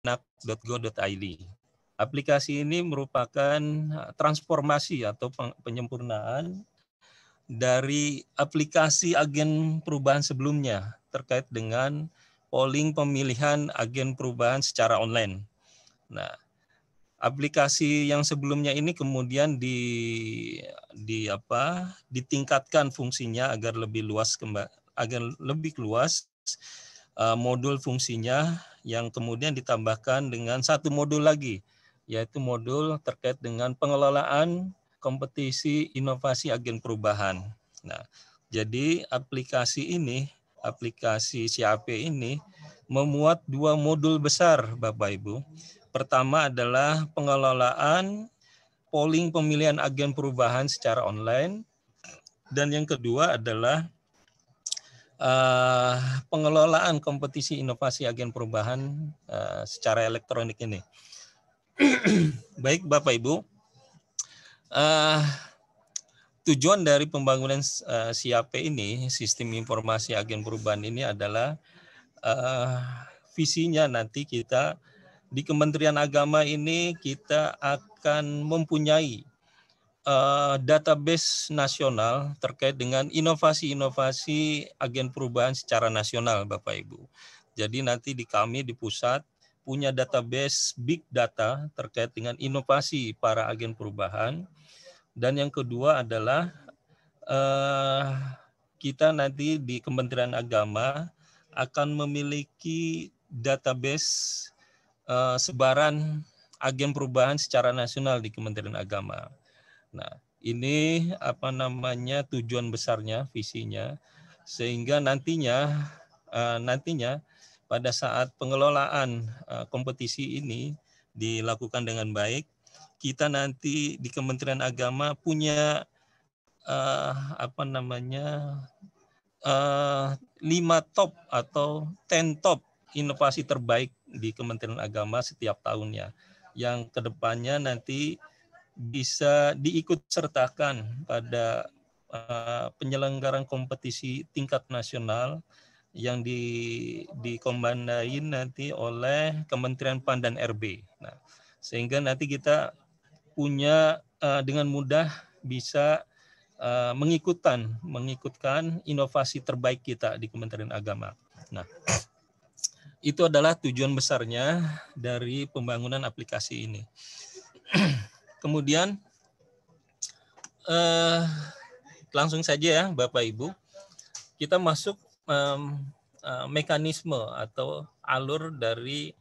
kemenak.go.id. Aplikasi ini merupakan transformasi atau penyempurnaan dari aplikasi agen perubahan sebelumnya terkait dengan polling pemilihan agen perubahan secara online. Nah, aplikasi yang sebelumnya ini kemudian ditingkatkan fungsinya agar lebih luas modul fungsinya, yang kemudian ditambahkan dengan satu modul lagi, yaitu modul terkait dengan pengelolaan kompetisi inovasi agen perubahan. Nah, jadi aplikasi CAP ini memuat dua modul besar, Bapak Ibu. Pertama adalah pengelolaan polling pemilihan agen perubahan secara online, dan yang kedua adalah pengelolaan kompetisi inovasi agen perubahan secara elektronik ini. Baik Bapak Ibu, tujuan dari pembangunan CAP ini, Sistem Informasi Agen Perubahan ini adalah visinya nanti kita di Kementerian Agama ini kita akan mempunyai database nasional terkait dengan inovasi-inovasi agen perubahan secara nasional, Bapak Ibu. Jadi nanti kami di pusat punya database big data terkait dengan inovasi para agen perubahan. Dan yang kedua adalah kita nanti di Kementerian Agama akan memiliki database sebaran agen perubahan secara nasional di Kementerian Agama. Nah, ini tujuan besarnya, visinya, sehingga nantinya pada saat pengelolaan kompetisi ini dilakukan dengan baik, kita nanti di Kementerian Agama punya 5 top atau 10 top inovasi terbaik di Kementerian Agama setiap tahunnya, yang kedepannya nanti bisa diikut sertakan pada penyelenggaraan kompetisi tingkat nasional yang dikomandai nanti oleh Kementerian PAN dan RB. Nah, sehingga nanti kita punya dengan mudah bisa mengikutkan inovasi terbaik kita di Kementerian Agama. Nah, itu adalah tujuan besarnya dari pembangunan aplikasi ini. Kemudian langsung saja ya Bapak Ibu, kita masuk mekanisme atau alur dari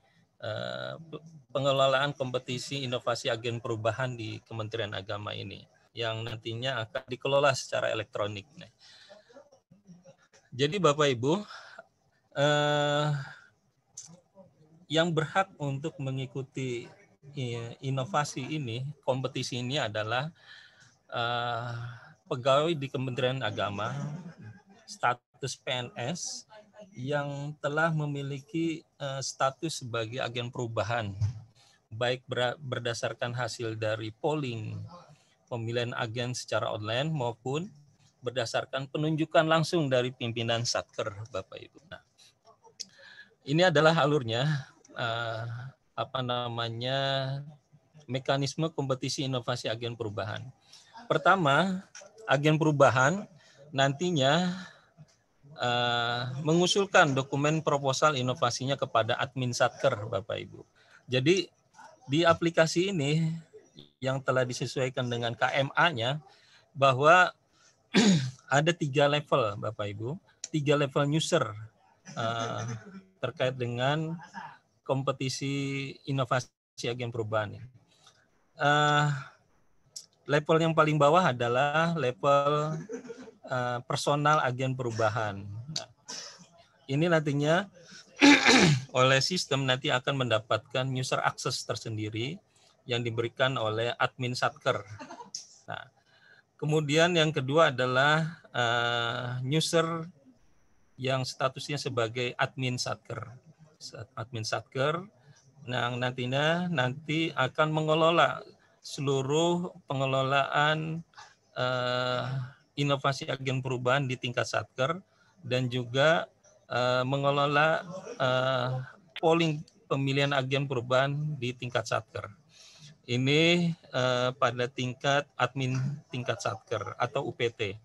pengelolaan kompetisi inovasi agen perubahan di Kementerian Agama ini, yang nantinya akan dikelola secara elektronik. Jadi Bapak Ibu, yang berhak untuk mengikuti inovasi ini, kompetisi ini adalah pegawai di Kementerian Agama, status PNS, yang telah memiliki status sebagai agen perubahan, baik berdasarkan hasil dari polling pemilihan agen secara online maupun berdasarkan penunjukan langsung dari pimpinan Satker, Bapak Ibu. Nah, ini adalah alurnya, mekanisme kompetisi inovasi agen perubahan. Pertama, agen perubahan nantinya mengusulkan dokumen proposal inovasinya kepada admin Satker, Bapak Ibu. Jadi di aplikasi ini yang telah disesuaikan dengan KMA-nya bahwa ada 3 level, Bapak Ibu, 3 level user terkait dengan kompetisi inovasi agen perubahan. Level yang paling bawah adalah level personal agen perubahan. Nah, ini nantinya oleh sistem nanti akan mendapatkan user access tersendiri yang diberikan oleh admin Satker. Nah, kemudian yang kedua adalah user yang statusnya sebagai admin Satker. Admin Satker yang nanti akan mengelola seluruh pengelolaan inovasi agen perubahan di tingkat Satker, dan juga mengelola polling pemilihan agen perubahan di tingkat Satker. Ini pada tingkat admin tingkat Satker atau UPT.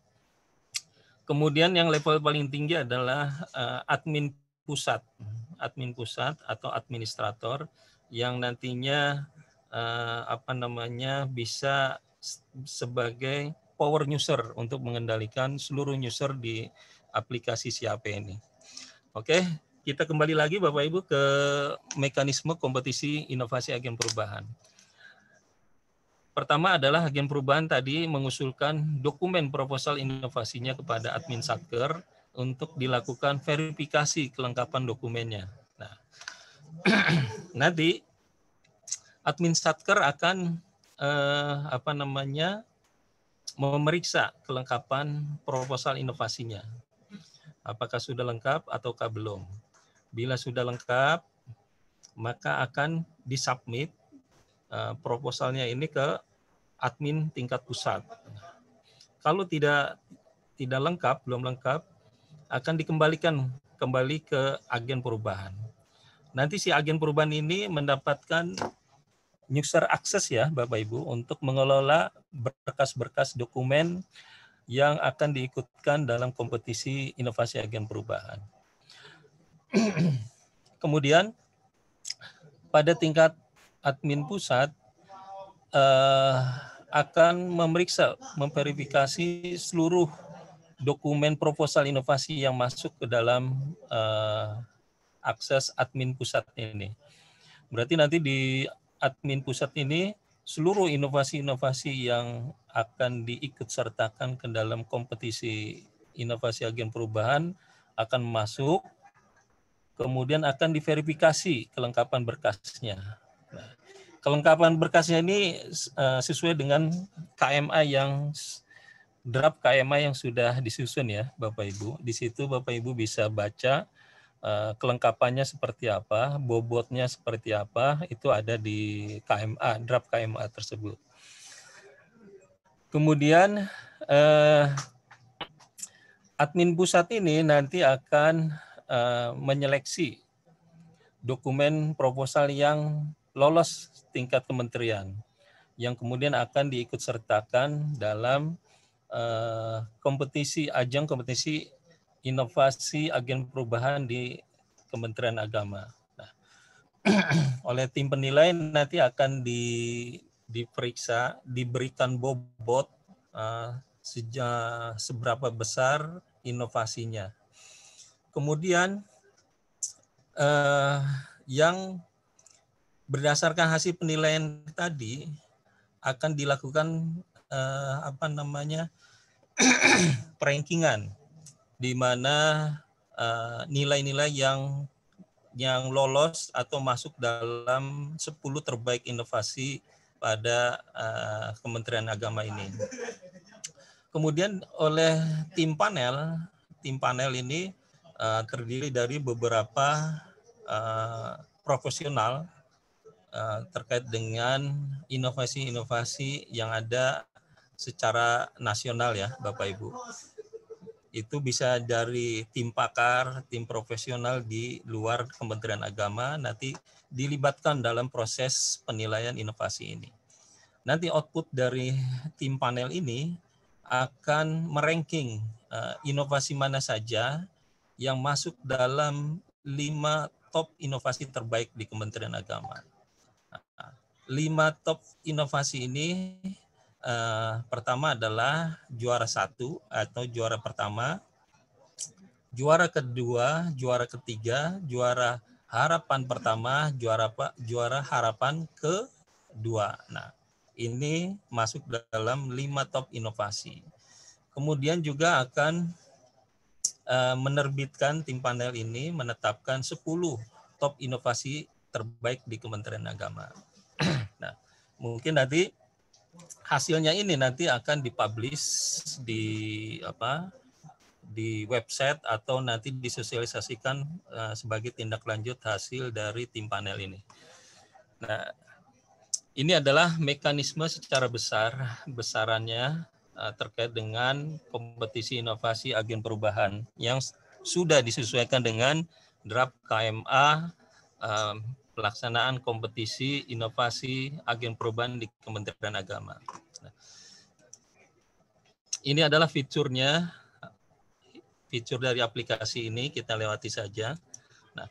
Kemudian yang level paling tinggi adalah admin pusat atau administrator yang nantinya bisa sebagai power user untuk mengendalikan seluruh user di aplikasi SIAP ini. Oke, kita kembali lagi Bapak Ibu ke mekanisme kompetisi inovasi agen perubahan. Pertama adalah agen perubahan tadi mengusulkan dokumen proposal inovasinya kepada admin Satker untuk dilakukan verifikasi kelengkapan dokumennya. Nah, nanti admin Satker akan memeriksa kelengkapan proposal inovasinya. Apakah sudah lengkap ataukah belum? Bila sudah lengkap, maka akan disubmit proposalnya ini ke admin tingkat pusat. Kalau tidak lengkap, belum lengkap, akan dikembalikan kembali ke agen perubahan. Nanti si agen perubahan ini mendapatkan user akses ya Bapak Ibu untuk mengelola berkas-berkas dokumen yang akan diikutkan dalam kompetisi inovasi agen perubahan. Kemudian pada tingkat admin pusat akan memverifikasi seluruh dokumen proposal inovasi yang masuk ke dalam akses admin pusat ini. Berarti nanti di admin pusat ini seluruh inovasi-inovasi yang akan diikut sertakan ke dalam kompetisi inovasi agen perubahan akan masuk, kemudian akan diverifikasi kelengkapan berkasnya. Nah, kelengkapan berkasnya ini sesuai dengan KMA draft KMA yang sudah disusun ya Bapak Ibu. Di situ Bapak Ibu bisa baca kelengkapannya seperti apa, bobotnya seperti apa, itu ada di KMA, draft KMA tersebut. Kemudian admin pusat ini nanti akan menyeleksi dokumen proposal yang lolos tingkat kementerian, yang kemudian akan diikut sertakan dalam ajang kompetisi inovasi agen perubahan di Kementerian Agama. Nah, oleh tim penilai nanti akan diperiksa, diberikan bobot seberapa besar inovasinya. Kemudian yang berdasarkan hasil penilaian tadi akan dilakukan perankingan, di mana nilai-nilai yang lolos atau masuk dalam 10 terbaik inovasi pada Kementerian Agama ini. Kemudian oleh tim panel ini terdiri dari beberapa profesional terkait dengan inovasi-inovasi yang ada secara nasional ya Bapak Ibu. Itu bisa dari tim pakar, tim profesional di luar Kementerian Agama nanti dilibatkan dalam proses penilaian inovasi ini. Nanti output dari tim panel ini akan meranking inovasi mana saja yang masuk dalam 5 top inovasi terbaik di Kementerian Agama. 5 top inovasi ini pertama adalah juara 1 atau juara pertama, juara kedua, juara ketiga, juara harapan pertama, juara harapan kedua. Nah, ini masuk dalam 5 top inovasi. Kemudian juga akan menerbitkan tim panel ini menetapkan 10 top inovasi terbaik di Kementerian Agama. Nah, mungkin nanti hasilnya ini nanti akan dipublish di website atau nanti disosialisasikan sebagai tindak lanjut hasil dari tim panel ini. Nah, ini adalah mekanisme secara besarannya terkait dengan kompetisi inovasi agen perubahan yang sudah disesuaikan dengan draft KMA pelaksanaan kompetisi inovasi agen perubahan di Kementerian Agama. Nah, ini adalah fiturnya, fitur dari aplikasi ini, kita lewati saja. Nah,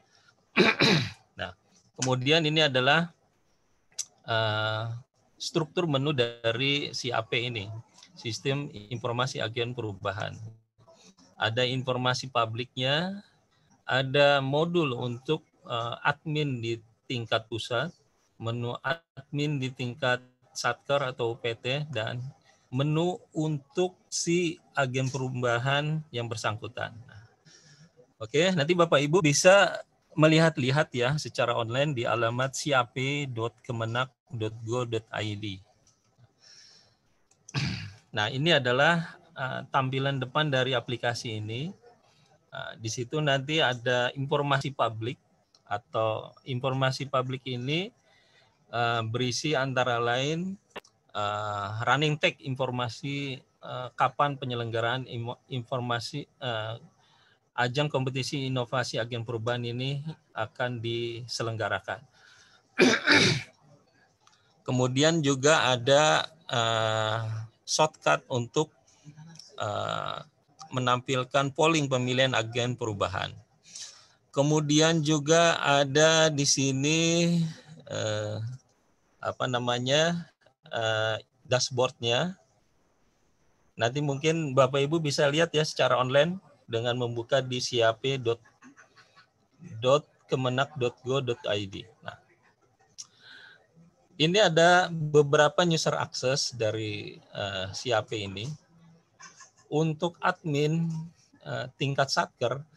nah kemudian ini adalah struktur menu dari si AP ini, Sistem Informasi Agen Perubahan. Ada informasi publiknya, ada modul untuk admin di tingkat pusat, menu admin di tingkat Satker atau UPT, dan menu untuk si agen perubahan yang bersangkutan. Oke, nanti Bapak Ibu bisa melihat-lihat ya secara online di alamat siap.kemenak.go.id. Nah, ini adalah tampilan depan dari aplikasi ini. Di situ nanti ada informasi publik, atau informasi publik ini berisi antara lain running tag informasi kapan penyelenggaraan informasi ajang kompetisi inovasi agen perubahan ini akan diselenggarakan. Kemudian juga ada shortcut untuk menampilkan polling pemilihan agen perubahan. Kemudian juga ada di sini dashboardnya. Nanti mungkin Bapak Ibu bisa lihat ya secara online dengan membuka di siap.kemenak.go.id. Nah, ini ada beberapa user access dari SIAP ini. Untuk admin tingkat Satker,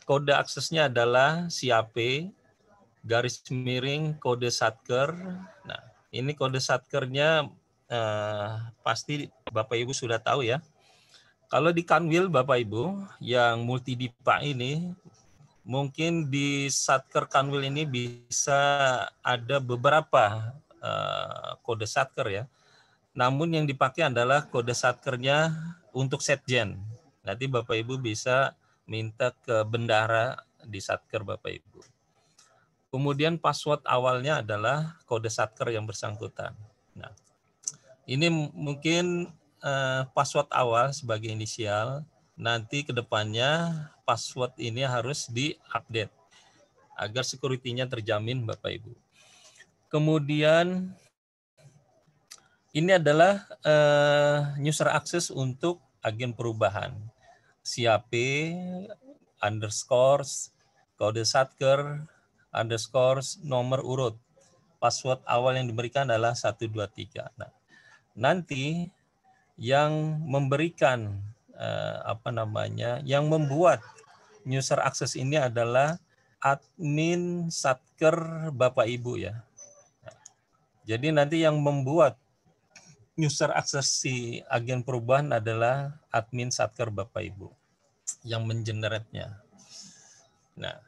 kode aksesnya adalah SIAP _kode Satker. Nah, ini kode Satkernya pasti Bapak Ibu sudah tahu ya. Kalau di Kanwil Bapak Ibu yang multidipa ini, mungkin di Satker Kanwil ini bisa ada beberapa kode Satker ya. Namun yang dipakai adalah kode Satkernya untuk Setjen. Nanti Bapak Ibu bisa minta ke bendahara di Satker Bapak Ibu. Kemudian password awalnya adalah kode Satker yang bersangkutan. Nah, ini mungkin password awal sebagai inisial. Nanti ke depannya password ini harus diupdate agar security-nya terjamin Bapak Ibu. Kemudian ini adalah user access untuk agen perubahan. SIAP _ kode Satker _ nomor urut. Password awal yang diberikan adalah 123. Nah, nanti yang memberikan yang membuat user access ini adalah admin Satker Bapak Ibu ya. Jadi nanti yang membuat user access si agen perubahan adalah admin Satker Bapak Ibu yang mengenerate-nya. Nah,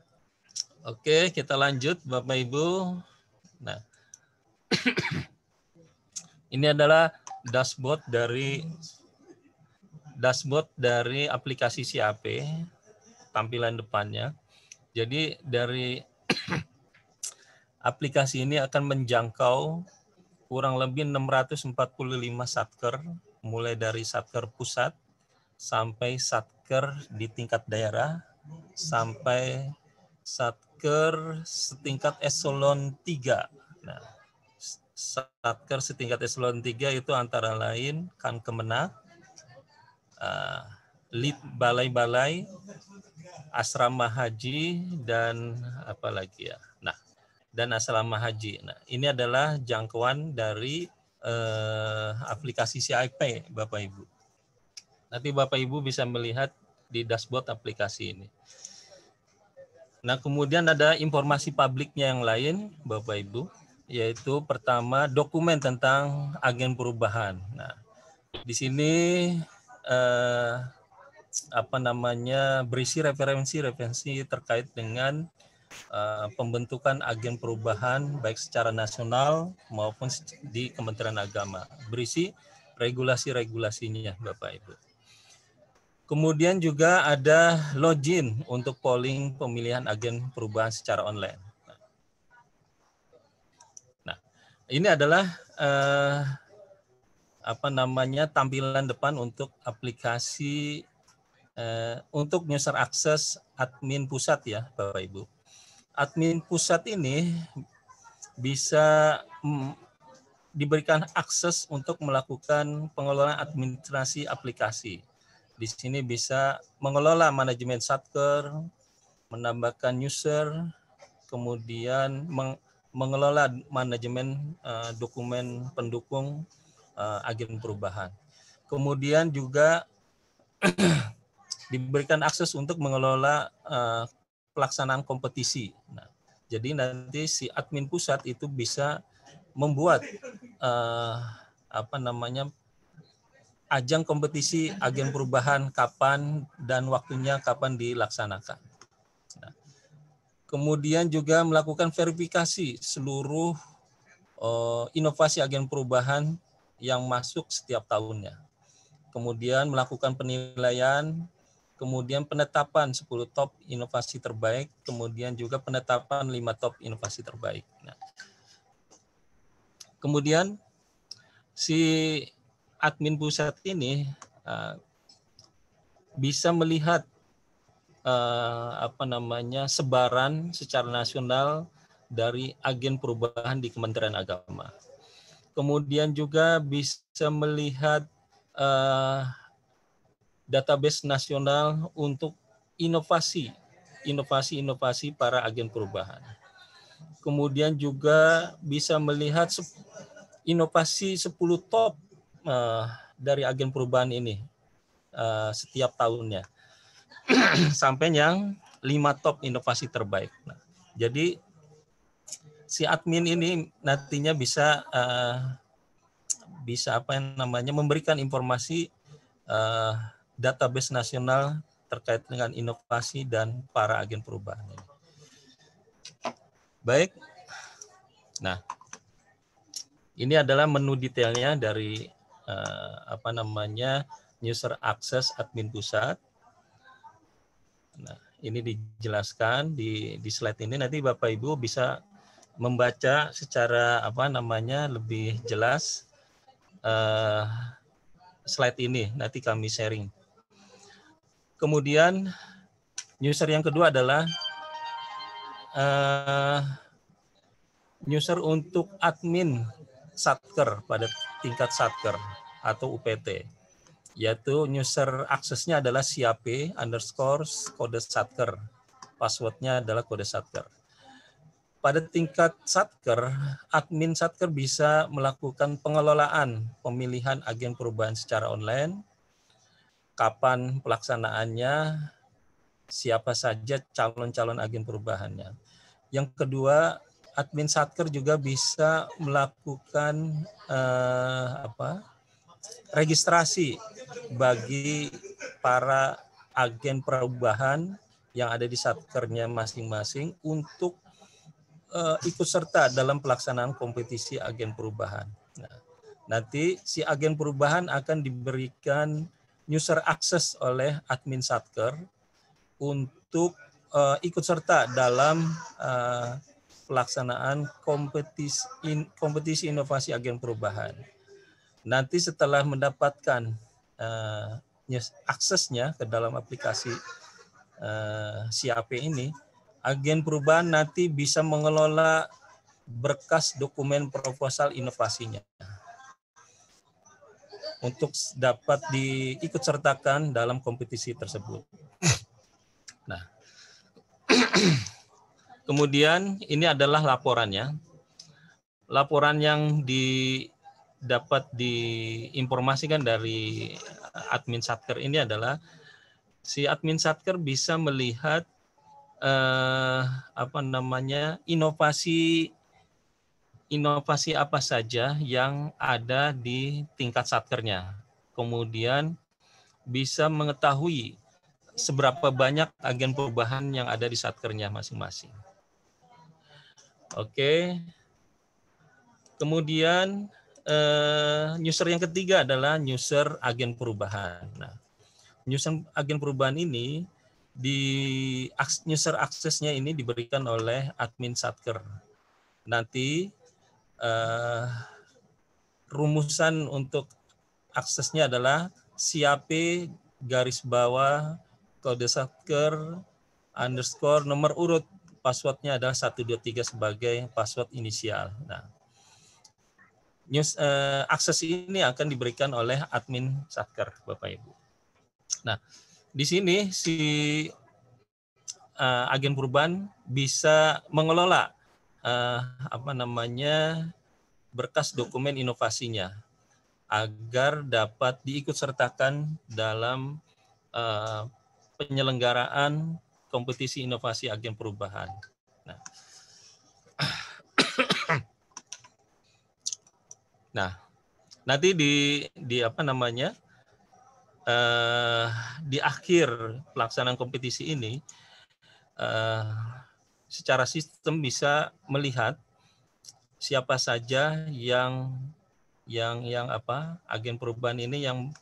oke, kita lanjut Bapak Ibu. Nah, ini adalah dashboard dari aplikasi SIAP, tampilan depannya. Jadi dari aplikasi ini akan menjangkau kurang lebih 645 Satker, mulai dari Satker pusat sampai Satker di tingkat daerah, sampai Satker setingkat eselon 3. Nah, Satker setingkat eselon 3 itu antara lain Kemenak, lead balai-balai, asrama haji, dan apa lagi ya. Nah, dan asrama haji. Nah, ini adalah jangkauan dari aplikasi SIAP Bapak Ibu. Nanti Bapak Ibu bisa melihat di dashboard aplikasi ini. Nah, kemudian ada informasi publiknya yang lain Bapak Ibu, yaitu pertama dokumen tentang agen perubahan. Nah, di sini berisi referensi terkait dengan pembentukan agen perubahan baik secara nasional maupun di Kementerian Agama. Berisi regulasi-regulasinya Bapak Ibu. Kemudian juga ada login untuk polling pemilihan agen perubahan secara online. Nah, ini adalah tampilan depan untuk aplikasi untuk user akses admin pusat ya, Bapak Ibu. Admin pusat ini bisa diberikan akses untuk melakukan pengelolaan administrasi aplikasi. Di sini bisa mengelola manajemen Satker, menambahkan user, kemudian mengelola manajemen dokumen pendukung agen perubahan. Kemudian juga diberikan akses untuk mengelola pelaksanaan kompetisi. Nah, jadi nanti si admin pusat itu bisa membuat ajang kompetisi agen perubahan kapan dan waktunya kapan dilaksanakan. Nah, kemudian juga melakukan verifikasi seluruh inovasi agen perubahan yang masuk setiap tahunnya. Kemudian melakukan penilaian, kemudian penetapan 10 top inovasi terbaik, kemudian juga penetapan 5 top inovasi terbaik. Nah, kemudian si admin pusat ini bisa melihat sebaran secara nasional dari agen perubahan di Kementerian Agama. Kemudian juga bisa melihat database nasional untuk inovasi para agen perubahan. Kemudian juga bisa melihat inovasi 10 top dari agen perubahan ini setiap tahunnya. Sampai yang 5 top inovasi terbaik. Nah, jadi si admin ini nantinya bisa memberikan informasi database nasional terkait dengan inovasi dan para agen perubahan ini. Baik. Nah, ini adalah menu detailnya dari user access admin pusat. Nah, ini dijelaskan di slide ini, nanti Bapak Ibu bisa membaca secara lebih jelas slide ini, nanti kami sharing. Kemudian user yang kedua adalah user untuk admin Satker pada tingkat Satker atau UPT, yaitu user aksesnya adalah siap_kode Satker, passwordnya adalah kode Satker. Pada tingkat Satker, admin Satker bisa melakukan pengelolaan pemilihan agen perubahan secara online, kapan pelaksanaannya, siapa saja calon-calon agen perubahannya. Yang kedua, admin Satker juga bisa melakukan registrasi bagi para agen perubahan yang ada di Satkernya masing-masing untuk ikut serta dalam pelaksanaan kompetisi agen perubahan. Nah, nanti si agen perubahan akan diberikan user access oleh admin Satker untuk ikut serta dalam pelaksanaan kompetisi inovasi agen perubahan. Nanti setelah mendapatkan aksesnya ke dalam aplikasi SIAP ini, agen perubahan nanti bisa mengelola berkas dokumen proposal inovasinya untuk dapat diikut sertakan dalam kompetisi tersebut. Nah, kemudian ini adalah laporannya. Laporan yang dapat diinformasikan dari admin Satker ini adalah si admin Satker bisa melihat inovasi apa saja yang ada di tingkat Satkernya. Kemudian bisa mengetahui seberapa banyak agen perubahan yang ada di Satkernya masing-masing. Oke. Kemudian user yang ketiga adalah user agen perubahan. Nah, user agen perubahan ini di user aksesnya ini diberikan oleh admin Satker. Nanti rumusan untuk aksesnya adalah CAP garis bawah kode Satker underscore nomor urut, passwordnya adalah 123 sebagai password inisial. Nah, akses ini akan diberikan oleh admin Satker, Bapak Ibu. Nah, di sini si agen perubahan bisa mengelola berkas dokumen inovasinya agar dapat diikutsertakan dalam penyelenggaraan kompetisi inovasi agen perubahan. Nah, nanti di akhir pelaksanaan kompetisi ini, secara sistem bisa melihat siapa saja yang agen perubahan ini yang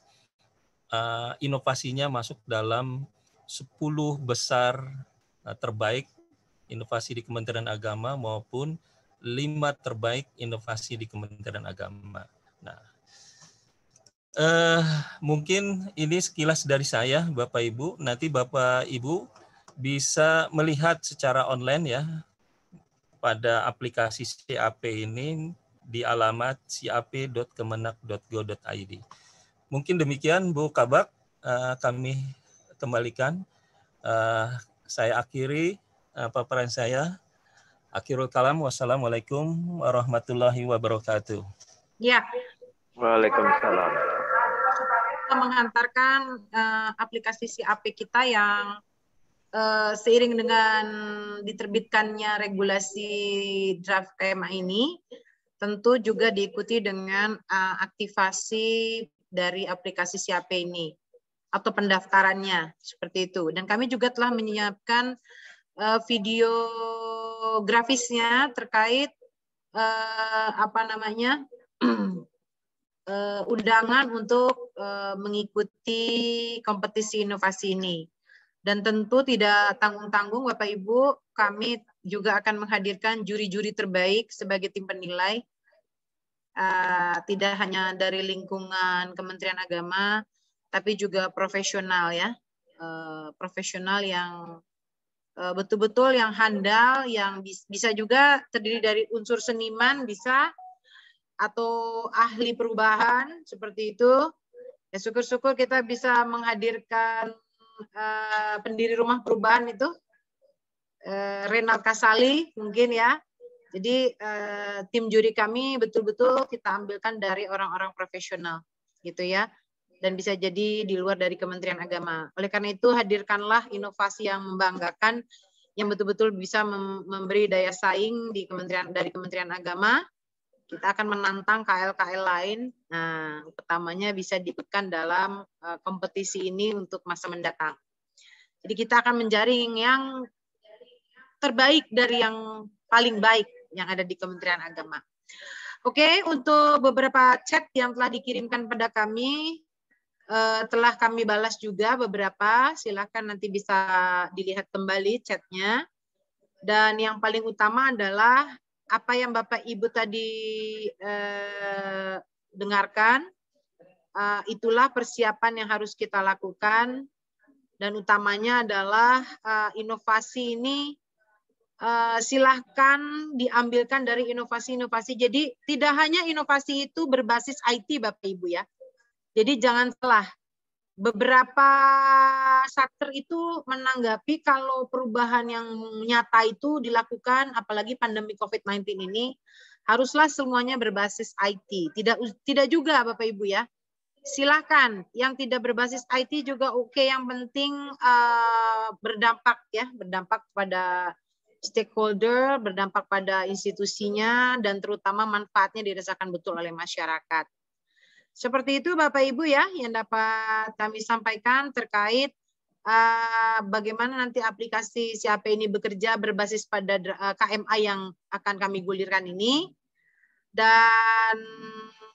inovasinya masuk dalam 10 besar terbaik inovasi di Kementerian Agama maupun 5 terbaik inovasi di Kementerian Agama. Nah, mungkin ini sekilas dari saya, Bapak Ibu. Nanti Bapak Ibu bisa melihat secara online ya pada aplikasi CAP ini di alamat cap.kemenak.go.id. Mungkin demikian Bu Kabak, kami kembalikan. Saya akhiri paparan saya. Akhirul kalam, wassalamualaikum warahmatullahi wabarakatuh. Ya. Waalaikumsalam. Kita menghantarkan aplikasi CAP kita yang seiring dengan diterbitkannya regulasi draft KMA ini, tentu juga diikuti dengan aktivasi dari aplikasi CAP ini atau pendaftarannya seperti itu. Dan kami juga telah menyiapkan video grafisnya terkait undangan untuk mengikuti kompetisi inovasi ini. Dan tentu tidak tanggung-tanggung Bapak Ibu, kami juga akan menghadirkan juri-juri terbaik sebagai tim penilai. Tidak hanya dari lingkungan Kementerian Agama, tapi juga profesional ya. Profesional yang betul-betul yang handal, yang bisa juga terdiri dari unsur seniman, bisa, atau ahli perubahan seperti itu. Ya, syukur-syukur kita bisa menghadirkan pendiri rumah perubahan itu, Renal Kasali mungkin ya. Jadi tim juri kami betul-betul kita ambilkan dari orang-orang profesional gitu ya. Dan bisa jadi di luar dari Kementerian Agama. Oleh karena itu hadirkanlah inovasi yang membanggakan, yang betul-betul bisa memberi daya saing dari Kementerian Agama. Kita akan menantang KL-KL lain. Nah, pertamanya bisa diikutkan dalam kompetisi ini untuk masa mendatang. Jadi kita akan menjaring yang terbaik dari yang paling baik yang ada di Kementerian Agama. Oke, untuk beberapa chat yang telah dikirimkan pada kami, telah kami balas juga beberapa. Silakan nanti bisa dilihat kembali chatnya. Dan yang paling utama adalah apa yang Bapak Ibu tadi dengarkan, itulah persiapan yang harus kita lakukan, dan utamanya adalah inovasi ini silahkan diambilkan dari inovasi-inovasi. Jadi tidak hanya inovasi itu berbasis IT Bapak Ibu ya. Jadi jangan salah, beberapa satker itu menanggapi kalau perubahan yang nyata itu dilakukan, apalagi pandemi COVID-19 ini, haruslah semuanya berbasis IT. Tidak juga Bapak Ibu ya. Silakan yang tidak berbasis IT juga oke, yang penting berdampak ya, berdampak pada stakeholder, berdampak pada institusinya, dan terutama manfaatnya dirasakan betul oleh masyarakat. Seperti itu Bapak Ibu ya yang dapat kami sampaikan terkait bagaimana nanti aplikasi CAP ini bekerja berbasis pada KMA yang akan kami gulirkan ini. Dan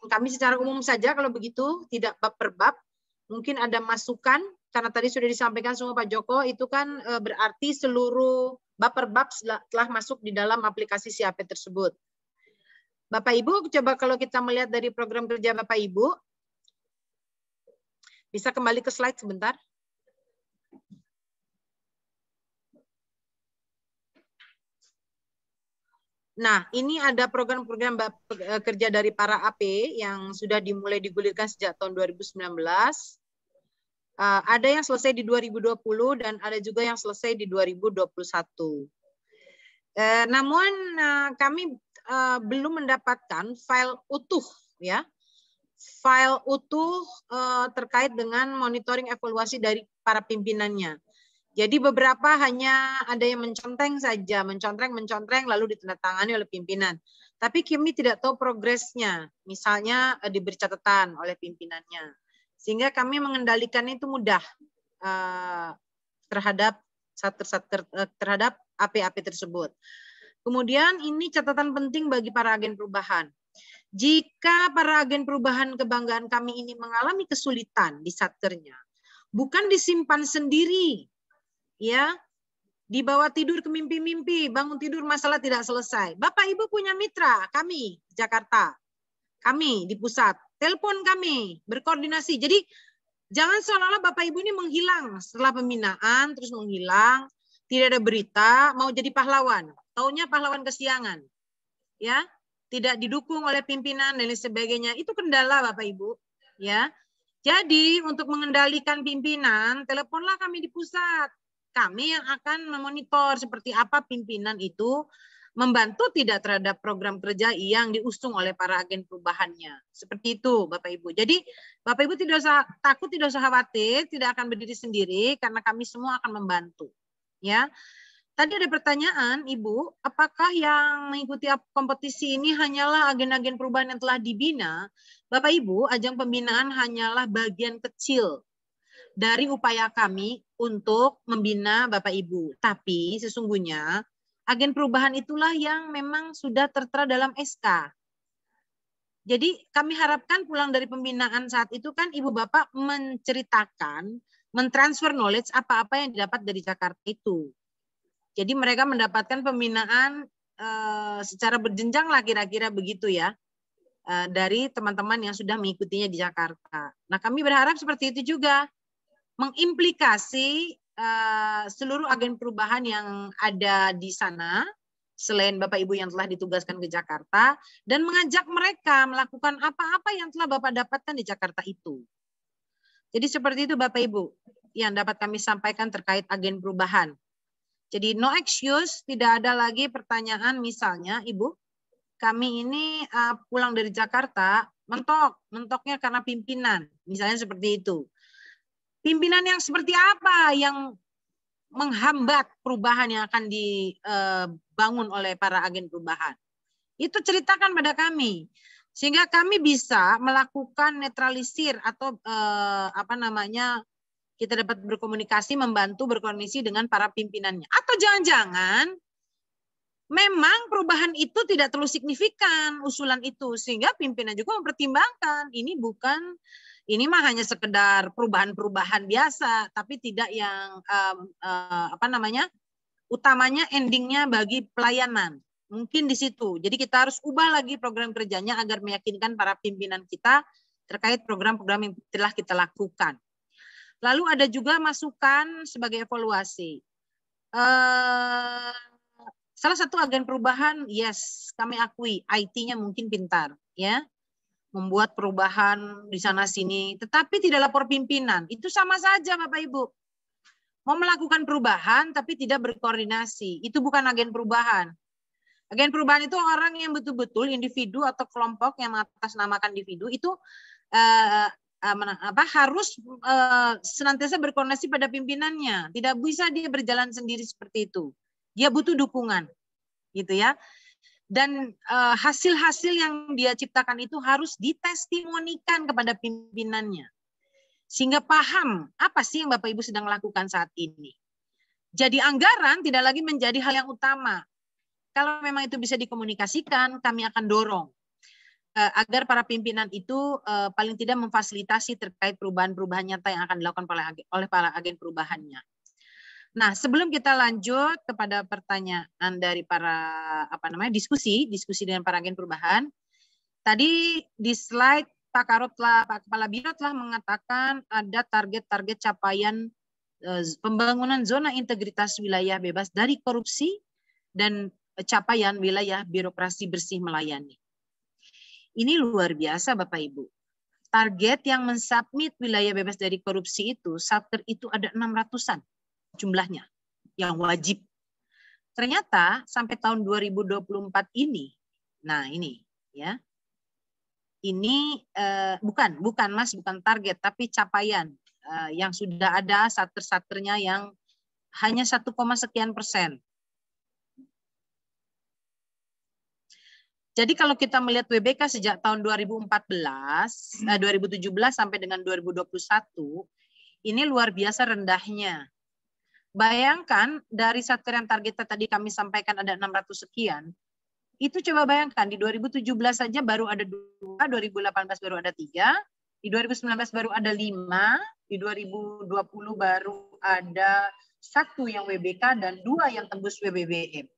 kami secara umum saja kalau begitu, tidak bab per bab. Mungkin ada masukan karena tadi sudah disampaikan semua Pak Joko, itu kan berarti seluruh bab per bab telah masuk di dalam aplikasi SIAP tersebut. Bapak Ibu, coba kalau kita melihat dari program kerja Bapak Ibu, bisa kembali ke slide sebentar. Nah, ini ada program-program kerja dari para AP yang sudah dimulai digulirkan sejak tahun 2019. Ada yang selesai di 2020 dan ada juga yang selesai di 2021. Namun kami belum mendapatkan file utuh, ya, file utuh terkait dengan monitoring evaluasi dari para pimpinannya. Jadi beberapa hanya ada yang mencontreng saja, mencontreng lalu ditandatangani oleh pimpinan. Tapi kami tidak tahu progresnya, misalnya diberi catatan oleh pimpinannya. Sehingga kami mengendalikan itu mudah terhadap AP-AP tersebut. Kemudian ini catatan penting bagi para agen perubahan. Jika para agen perubahan kebanggaan kami ini mengalami kesulitan di satkernya, bukan disimpan sendiri, ya, dibawa tidur ke mimpi-mimpi, bangun tidur masalah tidak selesai. Bapak Ibu punya mitra, kami di Jakarta, kami di pusat, telepon kami, berkoordinasi. Jadi jangan seolah-olah Bapak Ibu ini menghilang setelah pembinaan, terus menghilang, tidak ada berita, mau jadi pahlawan. Taunya pahlawan kesiangan, ya, tidak didukung oleh pimpinan dan lain sebagainya. Itu kendala Bapak Ibu, ya. Jadi untuk mengendalikan pimpinan, teleponlah kami di pusat. Kami yang akan memonitor seperti apa pimpinan itu membantu tidak terhadap program kerja yang diusung oleh para agen perubahannya. Seperti itu Bapak Ibu. Jadi Bapak Ibu tidak usah takut, tidak usah khawatir, tidak akan berdiri sendiri karena kami semua akan membantu. Ya. Tadi ada pertanyaan, Ibu, apakah yang mengikuti kompetisi ini hanyalah agen-agen perubahan yang telah dibina? Bapak Ibu, ajang pembinaan hanyalah bagian kecil dari upaya kami untuk membina Bapak Ibu. Tapi sesungguhnya agen perubahan itulah yang memang sudah tertera dalam SK. Jadi kami harapkan pulang dari pembinaan saat itu kan Ibu Bapak menceritakan, mentransfer knowledge apa-apa yang didapat dari Jakarta itu. Jadi mereka mendapatkan pembinaan secara berjenjang lah kira-kira begitu ya. Dari teman-teman yang sudah mengikutinya di Jakarta. Nah kami berharap seperti itu juga. Mengimplikasi seluruh agen perubahan yang ada di sana, selain Bapak Ibu yang telah ditugaskan ke Jakarta, dan mengajak mereka melakukan apa-apa yang telah Bapak dapatkan di Jakarta itu. Jadi seperti itu Bapak Ibu yang dapat kami sampaikan terkait agen perubahan. Jadi no excuse, tidak ada lagi pertanyaan misalnya, Ibu, kami ini pulang dari Jakarta, mentoknya karena pimpinan, misalnya seperti itu. Pimpinan yang seperti apa yang menghambat perubahan yang akan dibangun oleh para agen perubahan? Itu ceritakan pada kami. Sehingga kami bisa melakukan netralisir atau kita dapat berkomunikasi, membantu berkoordinasi dengan para pimpinannya. Atau jangan-jangan memang perubahan itu tidak terlalu signifikan usulan itu. Sehingga pimpinan juga mempertimbangkan ini mah hanya sekedar perubahan-perubahan biasa, tapi tidak yang utamanya endingnya bagi pelayanan. Mungkin di situ. Jadi kita harus ubah lagi program kerjanya agar meyakinkan para pimpinan kita terkait program-program yang telah kita lakukan. Lalu ada juga masukan sebagai evaluasi. Salah satu agen perubahan, yes, kami akui IT-nya mungkin pintar, ya. Membuat perubahan di sana sini, tetapi tidak lapor pimpinan. Itu sama saja Bapak Ibu. Mau melakukan perubahan tapi tidak berkoordinasi. Itu bukan agen perubahan. Agen perubahan itu orang yang betul-betul individu atau kelompok yang mengatasnamakan individu itu harus senantiasa berkoordinasi pada pimpinannya. Tidak bisa dia berjalan sendiri seperti itu. Dia butuh dukungan, gitu ya. Dan hasil-hasil yang dia ciptakan itu harus ditestimonikan kepada pimpinannya. Sehingga paham apa sih yang Bapak Ibu sedang lakukan saat ini. Jadi anggaran tidak lagi menjadi hal yang utama. Kalau memang itu bisa dikomunikasikan, kami akan dorong. agar para pimpinan itu paling tidak memfasilitasi terkait perubahan-perubahan nyata yang akan dilakukan oleh para agen perubahannya. Nah, sebelum kita lanjut kepada pertanyaan dari para diskusi dengan para agen perubahan, tadi di slide Pak Kepala Biro telah mengatakan ada target-target capaian pembangunan zona integritas wilayah bebas dari korupsi dan capaian wilayah birokrasi bersih melayani. Ini luar biasa Bapak Ibu. Target yang mensubmit wilayah bebas dari korupsi itu, satker itu ada 600-an jumlahnya yang wajib. Ternyata sampai tahun 2024 ini, nah ini ya, ini bukan target tapi capaian yang sudah ada satker-satkernya yang hanya 1, sekian %. Jadi kalau kita melihat WBK sejak tahun 2017 sampai dengan 2021, ini luar biasa rendahnya. Bayangkan dari satker yang targetnya tadi kami sampaikan ada 600 sekian, itu coba bayangkan di 2017 saja baru ada 2, 2018 baru ada 3, di 2019 baru ada 5, di 2020 baru ada 1 yang WBK dan 2 yang tembus WBBM.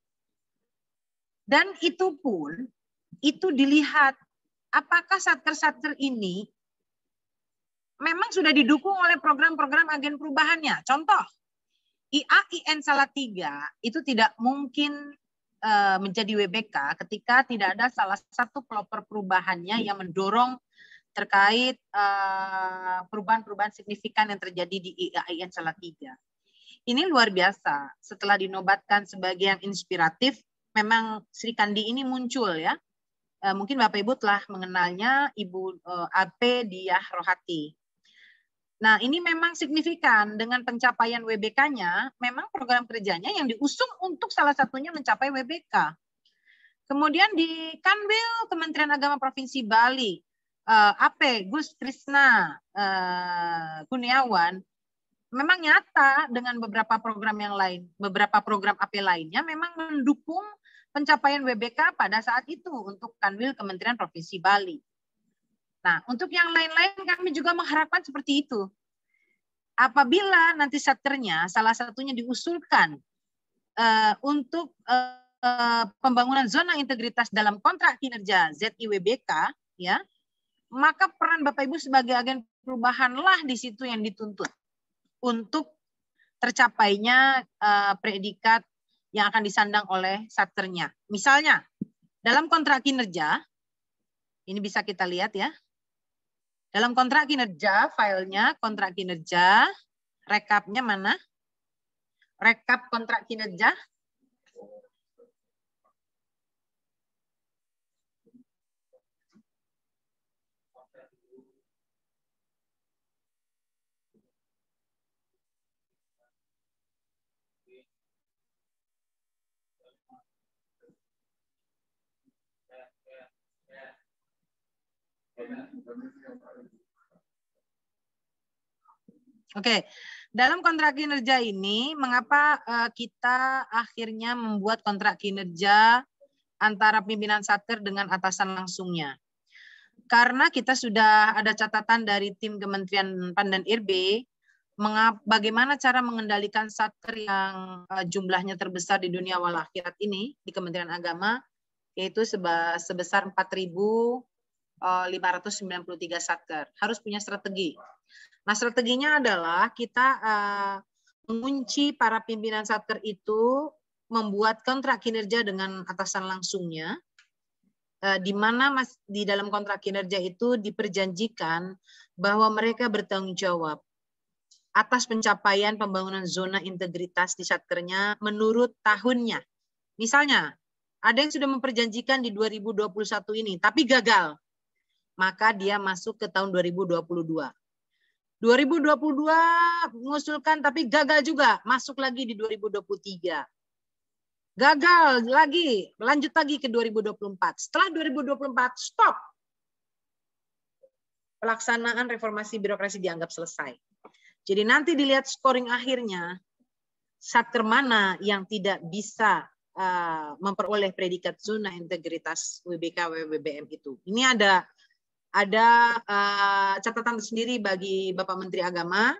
Dan itu pun, itu dilihat apakah satker-satker ini memang sudah didukung oleh program-program agen perubahannya. Contoh, IAIN Salatiga itu tidak mungkin menjadi WBK ketika tidak ada salah satu pelopor perubahannya yang mendorong terkait perubahan-perubahan signifikan yang terjadi di IAIN Salatiga. Ini luar biasa. Setelah dinobatkan sebagai yang inspiratif, memang Sri Kandi ini muncul ya. Mungkin Bapak Ibu telah mengenalnya, Ibu AP Diah Rohati. Nah, ini memang signifikan dengan pencapaian WBK-nya, memang program kerjanya yang diusung untuk salah satunya mencapai WBK. Kemudian di Kanwil Kementerian Agama Provinsi Bali, AP Gus Krisna Kurniawan, memang nyata dengan beberapa program yang lain, beberapa program AP lainnya memang mendukung pencapaian WBK pada saat itu untuk Kanwil Kementerian Provinsi Bali. Nah, untuk yang lain-lain kami juga mengharapkan seperti itu. Apabila nanti satkernya salah satunya diusulkan untuk pembangunan zona integritas dalam kontrak kinerja ZIWBK, ya, maka peran Bapak Ibu sebagai agen perubahanlah di situ yang dituntut untuk tercapainya predikat yang akan disandang oleh satkernya. Misalnya, dalam kontrak kinerja, ini bisa kita lihat ya, dalam kontrak kinerja, filenya kontrak kinerja, rekapnya mana? Rekap kontrak kinerja. Oke, dalam kontrak kinerja ini, mengapa kita akhirnya membuat kontrak kinerja antara pimpinan satker dengan atasan langsungnya? Karena kita sudah ada catatan dari tim Kementerian PAN dan RB, bagaimana cara mengendalikan satker yang jumlahnya terbesar di dunia wal akhirat ini, di Kementerian Agama, yaitu sebesar 4.593 satker. Harus punya strategi. Nah, strateginya adalah kita mengunci para pimpinan satker itu membuat kontrak kinerja dengan atasan langsungnya, di mana di dalam kontrak kinerja itu diperjanjikan bahwa mereka bertanggung jawab atas pencapaian pembangunan zona integritas di satkernya menurut tahunnya. Misalnya, ada yang sudah memperjanjikan di 2021 ini, tapi gagal. Maka dia masuk ke tahun 2022. 2022 mengusulkan tapi gagal juga, masuk lagi di 2023. Gagal lagi, lanjut lagi ke 2024. Setelah 2024, stop. Pelaksanaan reformasi birokrasi dianggap selesai. Jadi nanti dilihat scoring akhirnya, satker mana yang tidak bisa memperoleh predikat zona integritas WBK WBBM itu. Ini ada catatan tersendiri bagi Bapak Menteri Agama